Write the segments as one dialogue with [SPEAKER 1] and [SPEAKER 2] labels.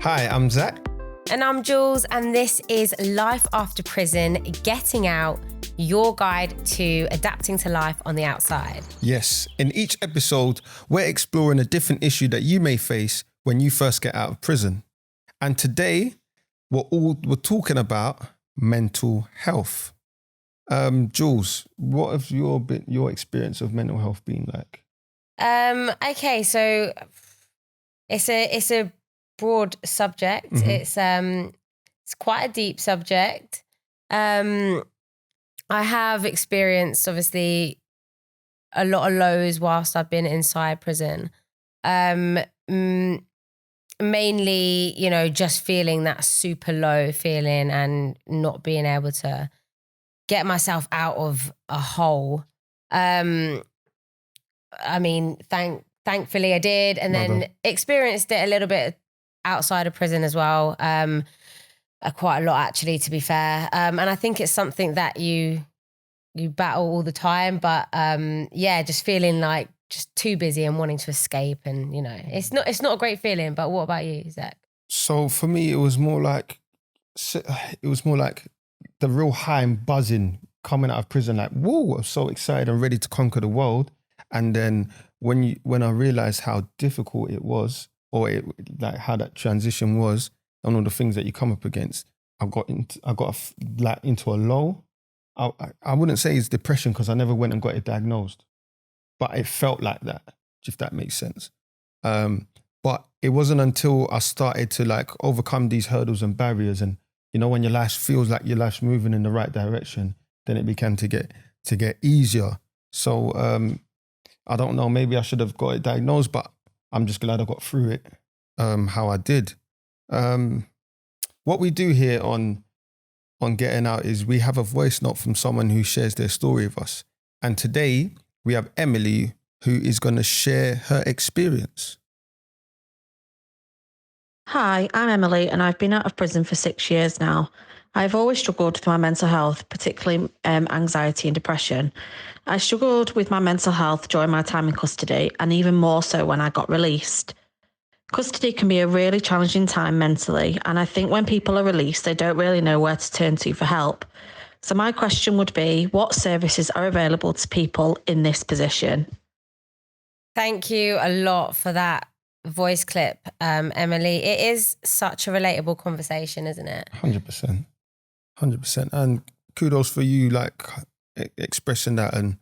[SPEAKER 1] Hi, I'm Zak.
[SPEAKER 2] And I'm Jules, and this is Life After Prison, Getting Out, your guide to adapting to life on the outside.
[SPEAKER 1] Yes, in each episode, we're exploring a different issue that you may face when you first get out of prison. And today, we're talking about mental health. Jules, what have your experience of mental health been like?
[SPEAKER 2] Okay, so it's a broad subject.
[SPEAKER 1] Mm-hmm.
[SPEAKER 2] It's quite a deep subject. I have experienced obviously a lot of lows whilst I've been inside prison. Mainly, just feeling that super low feeling and not being able to get myself out of a hole. Thankfully I did, and then experienced it a little bit outside of prison as well. Quite a lot actually, to be fair. And I think it's something that you battle all the time, but just feeling like just too busy and wanting to escape, and it's not a great feeling. But what about you, Zak?
[SPEAKER 1] So for me, it was more like the real high and buzzing coming out of prison, like, whoa, I'm so excited and ready to conquer the world. And then when I realized how difficult it was, or how that transition was, and all the things that you come up against, I got into a low. I wouldn't say it's depression because I never went and got it diagnosed, but it felt like that, if that makes sense. But it wasn't until I started to overcome these hurdles and barriers, and when your life feels like your life's moving in the right direction, then it began to get easier. So I don't know, maybe I should have got it diagnosed, but I'm just glad I got through it how I did. What we do here on Getting Out is we have a voice note from someone who shares their story with us. And today we have Emily, who is going to share her experience.
[SPEAKER 3] Hi, I'm Emily, and I've been out of prison for 6 years now. I've always struggled with my mental health, particularly anxiety and depression. I struggled with my mental health during my time in custody, and even more so when I got released. Custody can be a really challenging time mentally, and I think when people are released, they don't really know where to turn to for help. So my question would be, what services are available to people in this position?
[SPEAKER 2] Thank you a lot for that voice clip, Emily. It is such a relatable conversation, isn't it?
[SPEAKER 1] 100%. And kudos for you, expressing that and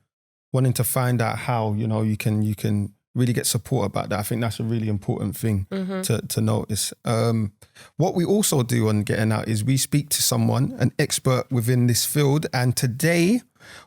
[SPEAKER 1] wanting to find out how, you can really get support about that. I think that's a really important thing to notice. What we also do on Getting Out is we speak to someone, an expert within this field. And today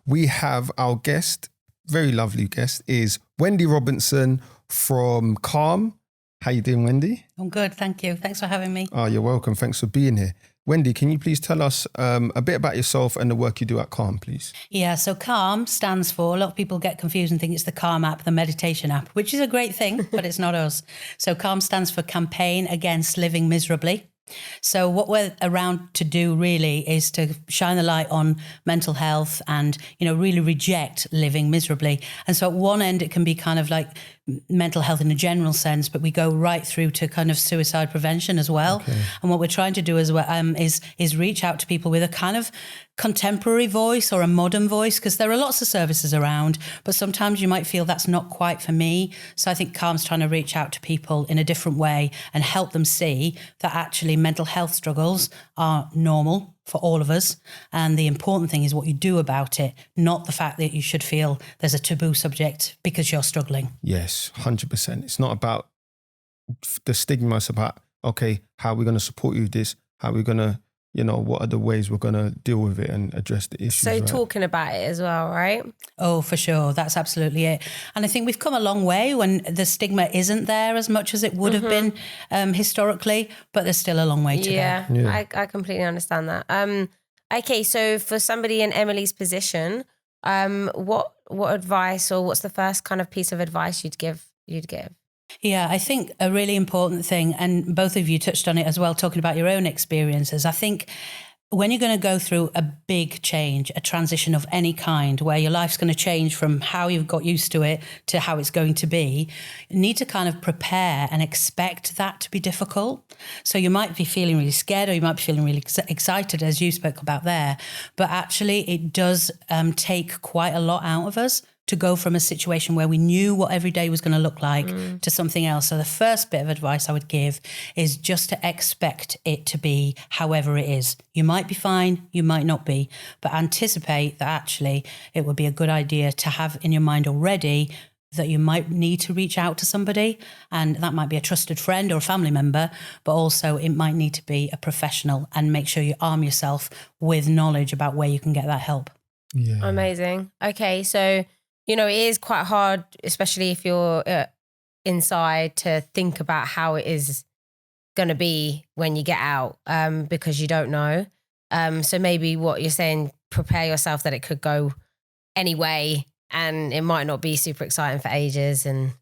[SPEAKER 1] we have our guest, very lovely guest, is Wendy Robinson from Calm. How you doing, Wendy?
[SPEAKER 4] I'm good, thank you. Thanks for having me.
[SPEAKER 1] Oh, you're welcome. Thanks for being here. Wendy, can you please tell us a bit about yourself and the work you do at Calm, please?
[SPEAKER 4] Yeah, so Calm stands for, a lot of people get confused and think it's the Calm app, the meditation app, which is a great thing, but it's not us. So Calm stands for Campaign Against Living Miserably. So what we're around to do really is to shine the light on mental health and, really reject living miserably. And so at one end, it can be kind of like mental health in a general sense, but we go right through to kind of suicide prevention as well. Okay. And what we're trying to do as well is reach out to people with a kind of contemporary voice or a modern voice, because there are lots of services around, but sometimes you might feel that's not quite for me. So I think Calm's trying to reach out to people in a different way and help them see that actually mental health struggles are normal for all of us. And the important thing is what you do about it, not the fact that you should feel there's a taboo subject because you're struggling.
[SPEAKER 1] Yes, 100%. It's not about the stigma. It's about, okay, how are we going to support you with this? How are we going to, what are the ways we're going to deal with it and address the issues?
[SPEAKER 2] So talking about it as well, right?
[SPEAKER 4] Oh, for sure. That's absolutely it. And I think we've come a long way when the stigma isn't there as much as it would have been historically, but there's still a long way to go.
[SPEAKER 2] Yeah, I completely understand that. Okay, so for somebody in Emily's position, what advice, or what's the first kind of piece of advice you'd give?
[SPEAKER 4] Yeah, I think a really important thing, and both of you touched on it as well, talking about your own experiences. I think when you're going to go through a big change, a transition of any kind, where your life's going to change from how you've got used to it to how it's going to be, you need to kind of prepare and expect that to be difficult. So you might be feeling really scared, or you might be feeling really excited, as you spoke about there. But actually, it does take quite a lot out of us to go from a situation where we knew what every day was going to look like to something else. So the first bit of advice I would give is just to expect it to be however it is. You might be fine, you might not be, but anticipate that actually it would be a good idea to have in your mind already that you might need to reach out to somebody, and that might be a trusted friend or a family member, but also it might need to be a professional, and make sure you arm yourself with knowledge about where you can get that help.
[SPEAKER 1] Yeah.
[SPEAKER 2] Amazing. Okay, so it is quite hard, especially if you're inside, to think about how it is going to be when you get out, because you don't know. So maybe what you're saying, prepare yourself that it could go anyway, and it might not be super exciting for ages. And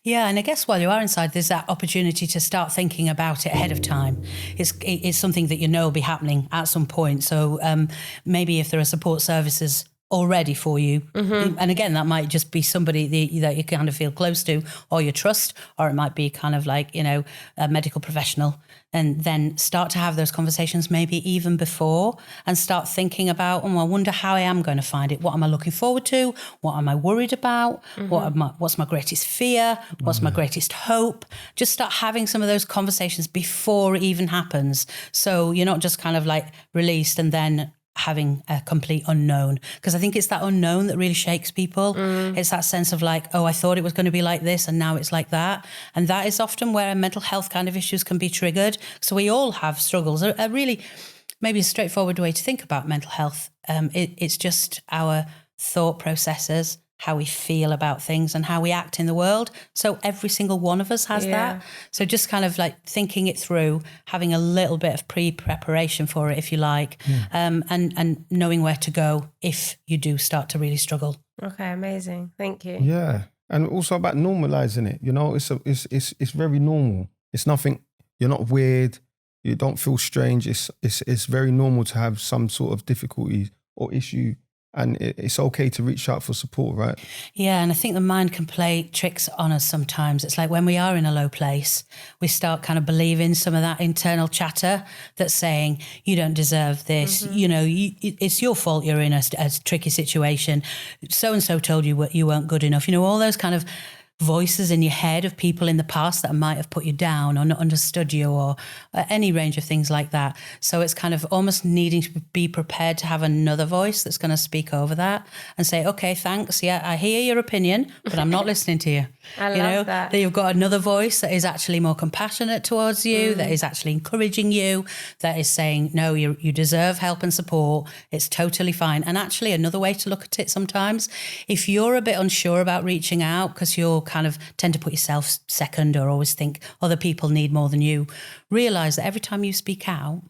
[SPEAKER 4] yeah, and I guess while you are inside, there's that opportunity to start thinking about it ahead of time. It's something that will be happening at some point. So maybe if there are support services already for you. And again, that might just be somebody that you kind of feel close to or you trust, or it might be kind of like, a medical professional. And then start to have those conversations maybe even before, and start thinking about, I wonder how I am going to find it. What am I looking forward to? What am I worried about? What's my greatest fear? What's my greatest hope? Just start having some of those conversations before it even happens. So you're not just kind of like released and then having a complete unknown, because I think it's that unknown that really shakes people. It's that sense of like, I thought it was going to be like this and now it's like that. And that is often where mental health kind of issues can be triggered. So we all have struggles. A really maybe a straightforward way to think about mental health, it's just our thought processes, how we feel about things and how we act in the world. So every single one of us has that. So just kind of like thinking it through, having a little bit of pre-preparation for it, if you like, and knowing where to go if you do start to really struggle.
[SPEAKER 2] okay, amazing. Thank you.
[SPEAKER 1] Yeah. And also about normalizing it. It's very normal. It's nothing, you're not weird. You don't feel strange. It's very normal to have some sort of difficulty or issue. And it's okay to reach out for support, right?
[SPEAKER 4] Yeah, and I think the mind can play tricks on us sometimes. It's like when we are in a low place, we start kind of believing some of that internal chatter that's saying, you don't deserve this, it's your fault you're in a tricky situation. So-and-so told you you weren't good enough. All those kind of voices in your head of people in the past that might have put you down or not understood you, or any range of things like that. So it's kind of almost needing to be prepared to have another voice that's going to speak over that and say, okay, thanks. Yeah, I hear your opinion, but I'm not listening to you.
[SPEAKER 2] I love that.
[SPEAKER 4] That you've got another voice that is actually more compassionate towards you, that is actually encouraging you, that is saying, no, you deserve help and support. It's totally fine. And actually another way to look at it sometimes, if you're a bit unsure about reaching out because you're kind of tend to put yourself second or always think other people need more than you, realize that every time you speak out,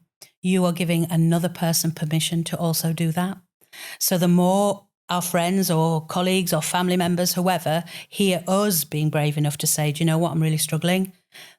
[SPEAKER 4] you are giving another person permission to also do that. So the more our friends or colleagues or family members, whoever, hear us being brave enough to say, do you know what, I'm really struggling,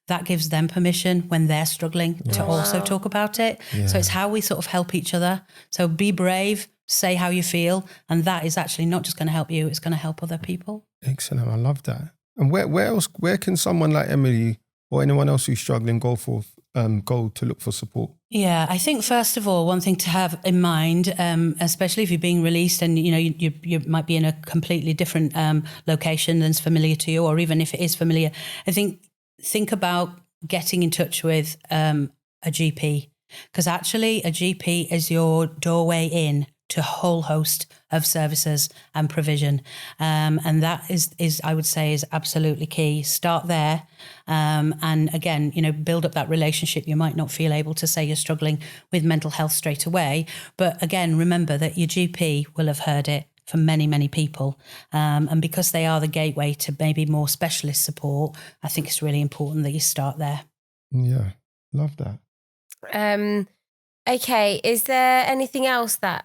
[SPEAKER 4] that gives them permission when they're struggling to also talk about it. Yeah. So it's how we sort of help each other. So be brave, say how you feel, and that is actually not just going to help you, it's going to help other people.
[SPEAKER 1] Excellent. I love that. And where can someone like Emily or anyone else who's struggling go to look for support?
[SPEAKER 4] Yeah, I think first of all, one thing to have in mind, especially if you're being released and you might be in a completely different location than's familiar to you, or even if it is familiar, I think about getting in touch with a GP, because actually a GP is your doorway in to a whole host of services and provision. And that is I would say is absolutely key. Start there. And again, build up that relationship. You might not feel able to say you're struggling with mental health straight away. But again, remember that your GP will have heard it from many, many people. And because they are the gateway to maybe more specialist support, I think it's really important that you start there.
[SPEAKER 1] Yeah, love that.
[SPEAKER 2] Okay, is there anything else that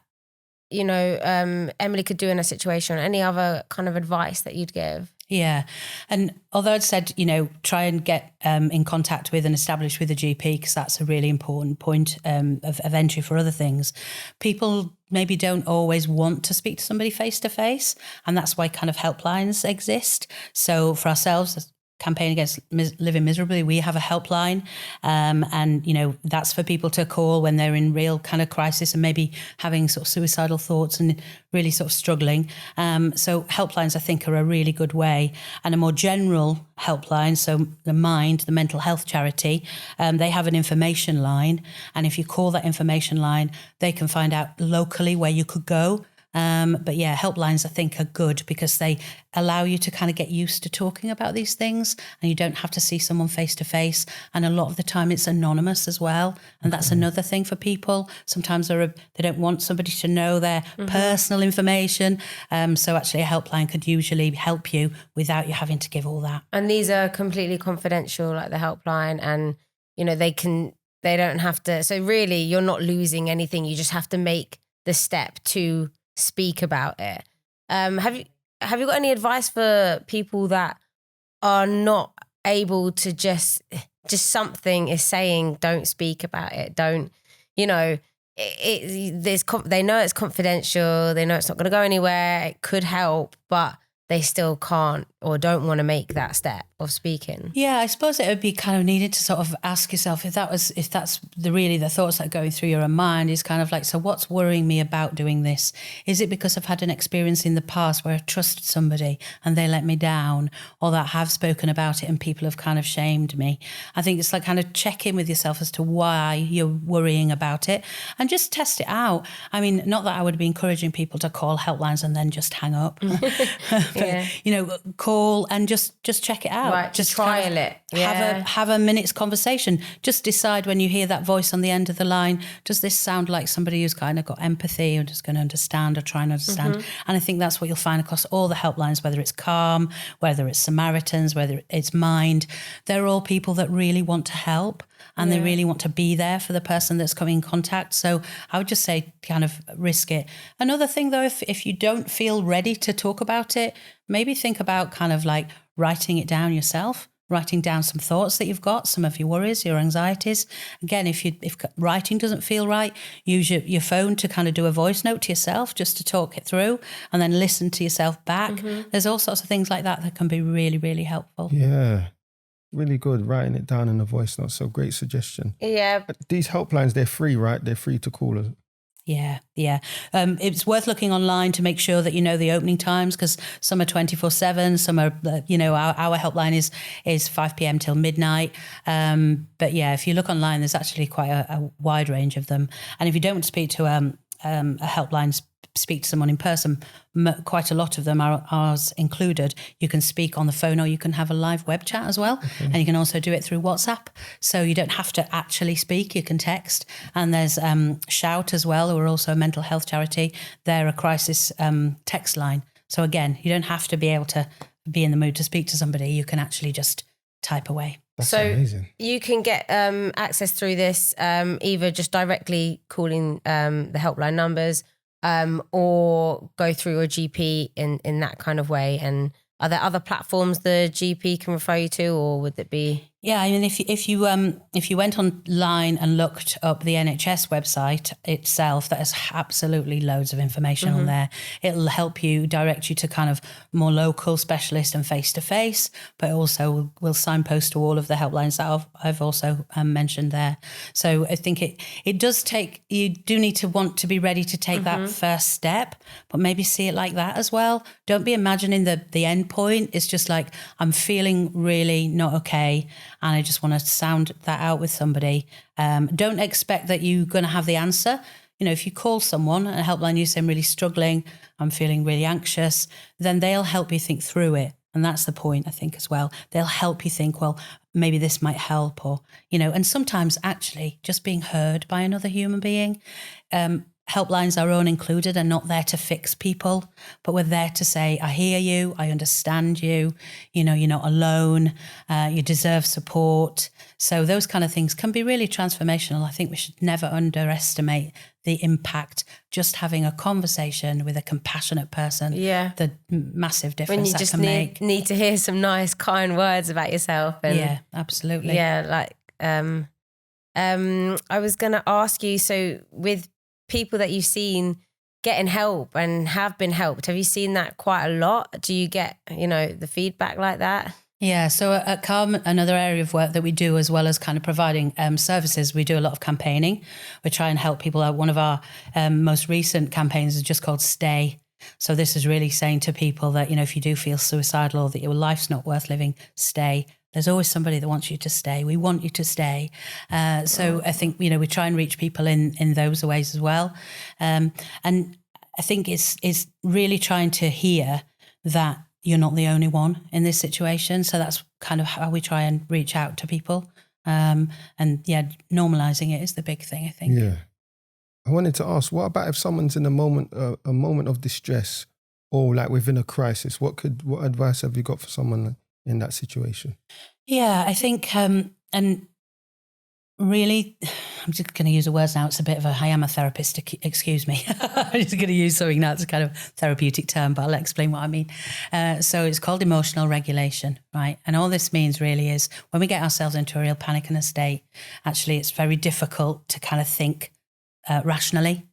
[SPEAKER 2] Emily could do in a situation? Any other kind of advice that you'd give?
[SPEAKER 4] Yeah. And although I'd said, try and get in contact with and establish with a GP, because that's a really important point of entry for other things, people maybe don't always want to speak to somebody face to face. And that's why kind of helplines exist. So for ourselves, Campaign Against Living Miserably, we have a helpline, and that's for people to call when they're in real kind of crisis and maybe having sort of suicidal thoughts and really sort of struggling. So helplines, I think, are a really good way. And a more general helpline, so the mental health charity, they have an information line, and if you call that information line, they can find out locally where you could go. But yeah, helplines, I think, are good because they allow you to kind of get used to talking about these things, and you don't have to see someone face to face. And a lot of the time it's anonymous as well. And that's another thing for people. Sometimes they don't want somebody to know their personal information. So actually a helpline could usually help you without you having to give all that.
[SPEAKER 2] And these are completely confidential, like the helpline, and, they don't have to. So really you're not losing anything. You just have to make the step to speak about it. Have you got any advice for people that are not able to just something is saying don't speak about it, don't, they know it's confidential, they know it's not going to go anywhere, it could help, but they still can't or don't want to make that step of speaking?
[SPEAKER 4] Yeah, I suppose it would be kind of needed to sort of ask yourself if that's the thoughts that are going through your mind is kind of like, so what's worrying me about doing this? Is it because I've had an experience in the past where I trusted somebody and they let me down, or that I have spoken about it and people have kind of shamed me? I think it's like kind of check in with yourself as to why you're worrying about it and just test it out. I mean, not that I would be encouraging people to call helplines and then just hang up. But, call and just check it out.
[SPEAKER 2] Right, just trial kind of it. Yeah.
[SPEAKER 4] Have a minute's conversation. Just decide when you hear that voice on the end of the line, does this sound like somebody who's kind of got empathy or just going to understand or try and understand? And I think that's what you'll find across all the helplines, whether it's Calm, whether it's Samaritans, whether it's Mind. They're all people that really want to help. And they really want to be there for the person that's coming in contact. So I would just say kind of risk it. Another thing, though, if you don't feel ready to talk about it, maybe think about kind of like writing it down yourself, writing down some thoughts that you've got, some of your worries, your anxieties. Again, if writing doesn't feel right, use your phone to kind of do a voice note to yourself just to talk it through and then listen to yourself back. There's all sorts of things like that can be really, really helpful.
[SPEAKER 1] Yeah. Really good, writing it down in a voice note. So great suggestion.
[SPEAKER 2] Yeah.
[SPEAKER 1] These helplines, they're free, right? They're free to call us.
[SPEAKER 4] Yeah. It's worth looking online to make sure that you know the opening times, because some are 24/7, some are, our helpline is 5 p.m. till midnight. But yeah, if you look online, there's actually quite a wide range of them. And if you don't speak to a helpline, speak to someone in person, quite a lot of them are ours included. You can speak on the phone or you can have a live web chat as well. And you can also do it through WhatsApp. So you don't have to actually speak, you can text. And there's Shout as well, who are also a mental health charity. They're a crisis text line. So again, you don't have to be able to be in the mood to speak to somebody. You can actually just type away.
[SPEAKER 1] That's amazing.
[SPEAKER 2] You can get access through this either just directly calling the helpline numbers, or go through a GP in that kind of way. And are there other platforms the GP can refer you to, or would it be?
[SPEAKER 4] Yeah, I mean, if you went online and looked up the NHS website itself, there's absolutely loads of information on there. It'll help you, direct you to kind of more local specialist and face-to-face, but also will signpost to all of the helplines that I've also mentioned there. So I think it does take, you do need to want to be ready to take that first step, but maybe see it like that as well. Don't be imagining the end point. It's just like, I'm feeling really not okay, and I just want to sound that out with somebody. Don't expect that you're going to have the answer. If you call someone, a helpline, you say, I'm really struggling, I'm feeling really anxious, then they'll help you think through it. And that's the point, I think, as well. They'll help you think, well, maybe this might help, or, and sometimes actually just being heard by another human being helplines, our own included, are not there to fix people, but we're there to say, I hear you, I understand you, you know, you're not alone, you deserve support. So those kind of things can be really transformational. I think we should never underestimate the impact just having a conversation with a compassionate person.
[SPEAKER 2] Yeah.
[SPEAKER 4] The massive difference
[SPEAKER 2] When you
[SPEAKER 4] that
[SPEAKER 2] just
[SPEAKER 4] can make.
[SPEAKER 2] need to hear some nice, kind words about yourself. And
[SPEAKER 4] Yeah, absolutely.
[SPEAKER 2] yeah, like, I was going to ask you, so with people that you've seen getting help and have been helped, have you seen that quite a lot? Do you get, you know, the feedback like that?
[SPEAKER 4] Yeah, so at Calm, another area of work that we do, as well as kind of providing services, we do a lot of campaigning. We try and help people out. One of our most recent campaigns is just called Stay. So this is really saying to people that, you know, if you do feel suicidal or that your life's not worth living, stay. There's always somebody that wants you to stay. We want you to stay. So I think, you know, we try and reach people in those ways as well. And I think it's really trying to hear that you're not the only one in this situation. So that's kind of how we try and reach out to people. And yeah, normalizing it is the big thing, I think.
[SPEAKER 1] Yeah. I wanted to ask, what about if someone's in a moment of distress or like within a crisis? What advice have you got for someone in that situation?
[SPEAKER 4] Yeah, I think, and really, I'm just going to use the words now. It's a bit of I am a therapist, excuse me. I'm just going to use something now. It's a kind of therapeutic term, but I'll explain what I mean. So it's called emotional regulation, right? And all this means really is when we get ourselves into a real panic and a state, actually it's very difficult to kind of think rationally.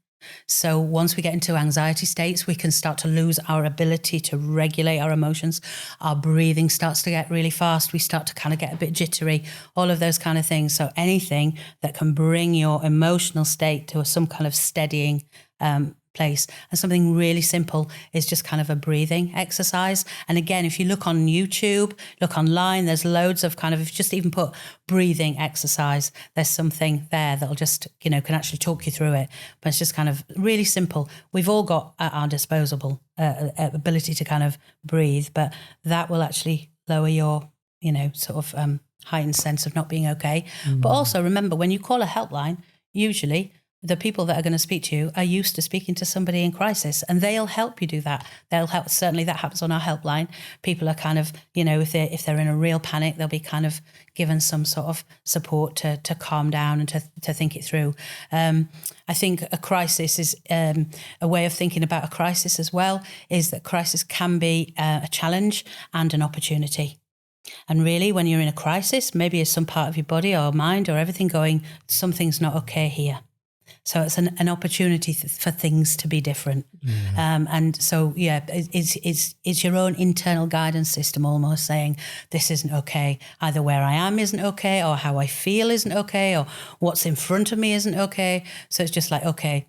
[SPEAKER 4] So once we get into anxiety states, we can start to lose our ability to regulate our emotions. Our breathing starts to get really fast. We start to kind of get a bit jittery, all of those kind of things. So anything that can bring your emotional state to some kind of steadying place. And something really simple is just kind of a breathing exercise. And again, if you look on YouTube, look online, there's loads of kind of, if you just even put breathing exercise, there's something there that'll just, you know, can actually talk you through it. But it's just kind of really simple. We've all got at our disposable ability to kind of breathe, but that will actually lower your, you know, sort of heightened sense of not being okay. But also remember, when you call a helpline, usually the people that are going to speak to you are used to speaking to somebody in crisis, and they'll help you do that. They'll help. Certainly that happens on our helpline. People are kind of, you know, if they're in a real panic, they'll be kind of given some sort of support to calm down and to think it through. I think a crisis is a way of thinking about a crisis as well, is that crisis can be a challenge and an opportunity. And really, when you're in a crisis, maybe it's some part of your body or mind or everything going, something's not okay here. So it's an opportunity for things to be different. And so, yeah, it's your own internal guidance system almost saying, this isn't okay. Either where I am isn't okay, or how I feel isn't okay, or what's in front of me isn't okay. So it's just like, okay,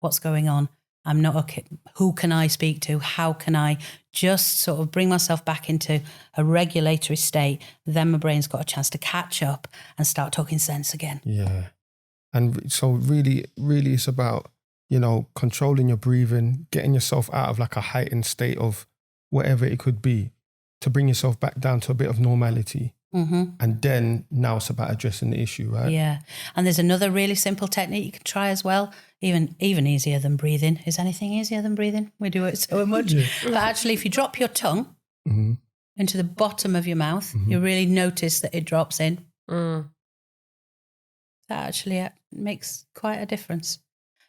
[SPEAKER 4] what's going on? I'm not okay. Who can I speak to? How can I just sort of bring myself back into a regulatory state? Then my brain's got a chance to catch up and start talking sense again.
[SPEAKER 1] Yeah. And so really, really it's about, you know, controlling your breathing, getting yourself out of like a heightened state of whatever it could be to bring yourself back down to a bit of normality. And then now it's about addressing the issue, right?
[SPEAKER 4] Yeah. And there's another really simple technique you can try as well, even easier than breathing. Is anything easier than breathing? We do it so much. But actually, if you drop your tongue into the bottom of your mouth, you really notice that it drops in. That actually makes quite a difference.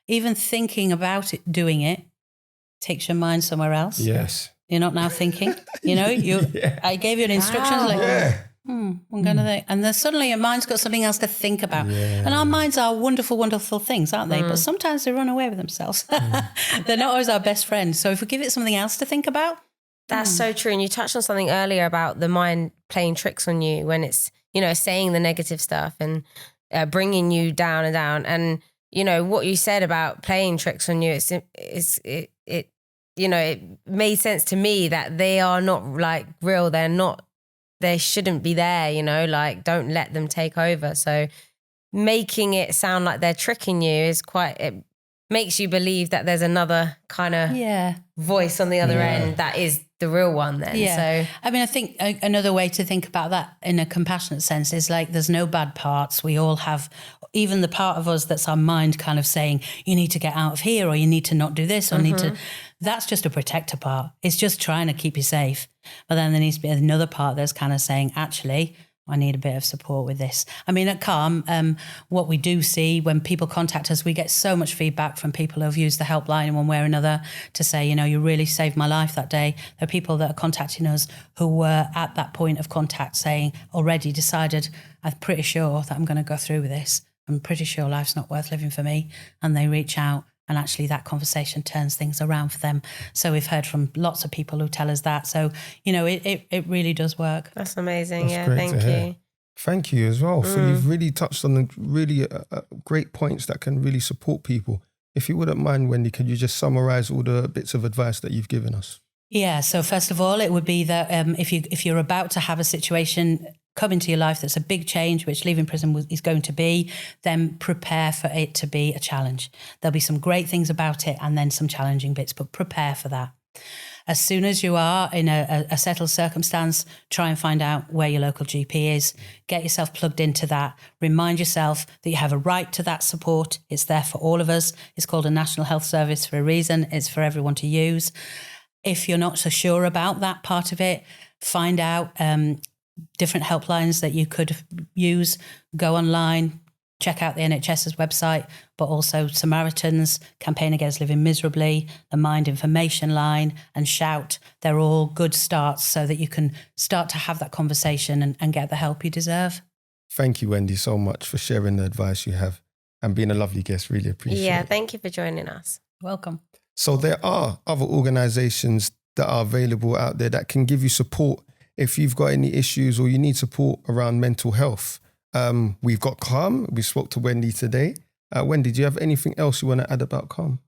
[SPEAKER 4] Even thinking about it, doing it, takes your mind somewhere else.
[SPEAKER 1] Yes.
[SPEAKER 4] You're not now thinking, you know, I gave you an instruction I'm going to think. And then suddenly your mind's got something else to think about. Yeah. And our minds are wonderful, wonderful things, aren't they? But sometimes they run away with themselves. They're not always our best friends. So if we give it something else to think about.
[SPEAKER 2] That's so true. And you touched on something earlier about the mind playing tricks on you when it's, you know, saying the negative stuff and bringing you down and down. And, you know, what you said about playing tricks on you, it you know, it made sense to me that they are not like real. They shouldn't be there, you know, like don't let them take over. So making it sound like they're tricking you is quite, it makes you believe that there's another kind of voice on the other end that is the real one then. So
[SPEAKER 4] I mean, I think another way to think about that in a compassionate sense is like there's no bad parts. We all have, even the part of us that's our mind kind of saying, you need to get out of here, or you need to not do this, or need to, that's just a protector part. It's just trying to keep you safe. But then there needs to be another part that's kind of saying, actually, I need a bit of support with this. I mean, at Calm, what we do see when people contact us, we get so much feedback from people who have used the helpline in one way or another to say, you know, you really saved my life that day. There are people that are contacting us who were at that point of contact saying, already decided, I'm pretty sure that I'm going to go through with this. I'm pretty sure life's not worth living for me. And they reach out. And actually that conversation turns things around for them. So we've heard from lots of people who tell us that. So, you know, it really does work.
[SPEAKER 2] That's amazing. Thank you.
[SPEAKER 1] Thank you as well. For you've really touched on the really great points that can really support people. If you wouldn't mind, Wendy, could you just summarize all the bits of advice that you've given us?
[SPEAKER 4] Yeah. So first of all, it would be that if you're about to have a situation come into your life that's a big change, which leaving prison is going to be, then prepare for it to be a challenge. There'll be some great things about it and then some challenging bits, but prepare for that. As soon as you are in a settled circumstance, try and find out where your local GP is. Get yourself plugged into that. Remind yourself that you have a right to that support. It's there for all of us. It's called a National Health Service for a reason. It's for everyone to use. If you're not so sure about that part of it, find out different helplines that you could use. Go online, check out the NHS's website, but also Samaritans, Campaign Against Living Miserably, the Mind Information Line, and Shout. They're all good starts so that you can start to have that conversation and get the help you deserve.
[SPEAKER 1] Thank you, Wendy, so much for sharing the advice you have and being a lovely guest. Really appreciate it.
[SPEAKER 2] Yeah, thank you for joining us.
[SPEAKER 4] Welcome.
[SPEAKER 1] So there are other organisations that are available out there that can give you support if you've got any issues or you need support around mental health. We've got Calm. We spoke to Wendy today. Wendy, do you have anything else you want to add about Calm?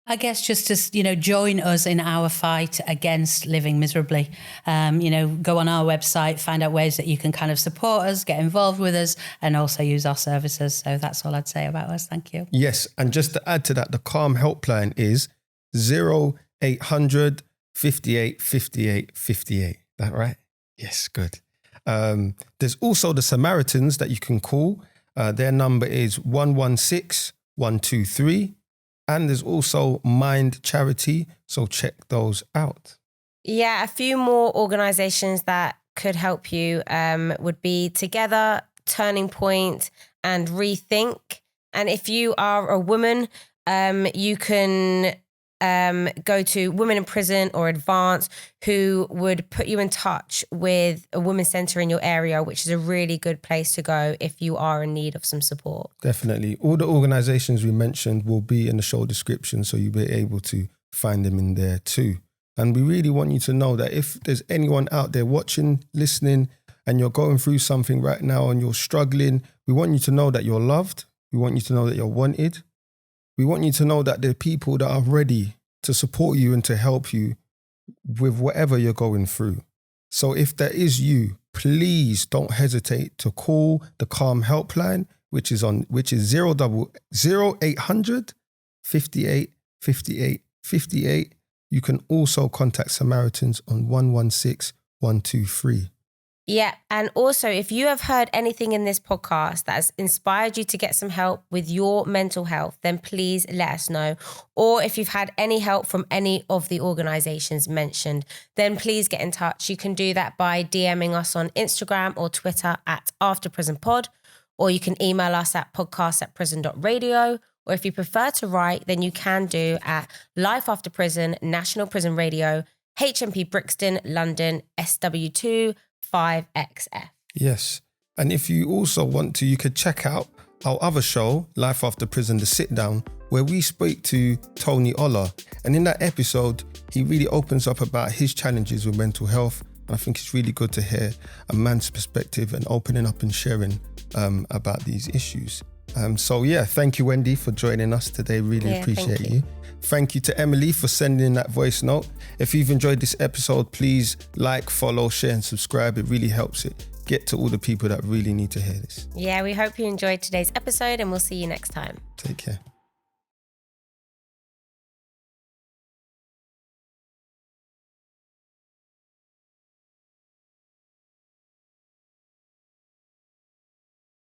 [SPEAKER 4] I guess just to, you know, join us in our fight against living miserably. You know, go on our website, find out ways that you can kind of support us, get involved with us, and also use our services. So that's all I'd say about us. Thank you.
[SPEAKER 1] Yes. And just to add to that, the Calm helpline is 0800 58 58 58. That right? Yes, good. There's also the Samaritans that you can call. Their number is 116 123. And there's also Mind Charity. So check those out.
[SPEAKER 2] Yeah, a few more organisations that could help you would be Together, Turning Point, and Rethink. And if you are a woman, you can go to Women in Prison or Advance, who would put you in touch with a women's centre in your area, which is a really good place to go if you are in need of some support.
[SPEAKER 1] Definitely. All the organisations we mentioned will be in the show description, so you'll be able to find them in there too. And we really want you to know that if there's anyone out there watching, listening, and you're going through something right now and you're struggling, we want you to know that you're loved. We want you to know that you're wanted. We want you to know that there are people that are ready to support you and to help you with whatever you're going through. So if that is you, please don't hesitate to call the Calm helpline, which is 0800 58 58 58. You can also contact Samaritans on 116 123.
[SPEAKER 2] Yeah. And also, if you have heard anything in this podcast that has inspired you to get some help with your mental health, then please let us know. Or if you've had any help from any of the organisations mentioned, then please get in touch. You can do that by DMing us on Instagram or Twitter at AfterPrisonPod, or you can email us at podcast@prison.radio. Or if you prefer to write, then you can do at Life After Prison, National Prison Radio, HMP Brixton, London, SW2 5XF.
[SPEAKER 1] Yes. And if you also want to, you could check out our other show, Life After Prison, The Sit Down, where we speak to Tony Oller. And in that episode, he really opens up about his challenges with mental health. And I think it's really good to hear a man's perspective and opening up and sharing about these issues. So yeah, thank you, Wendy, for joining us today. Really appreciate you. Thank you to Emily for sending in that voice note. If you've enjoyed this episode, please like, follow, share and subscribe. It really helps it get to all the people that really need to hear this.
[SPEAKER 2] Yeah, we hope you enjoyed today's episode and we'll see you next time.
[SPEAKER 1] Take care.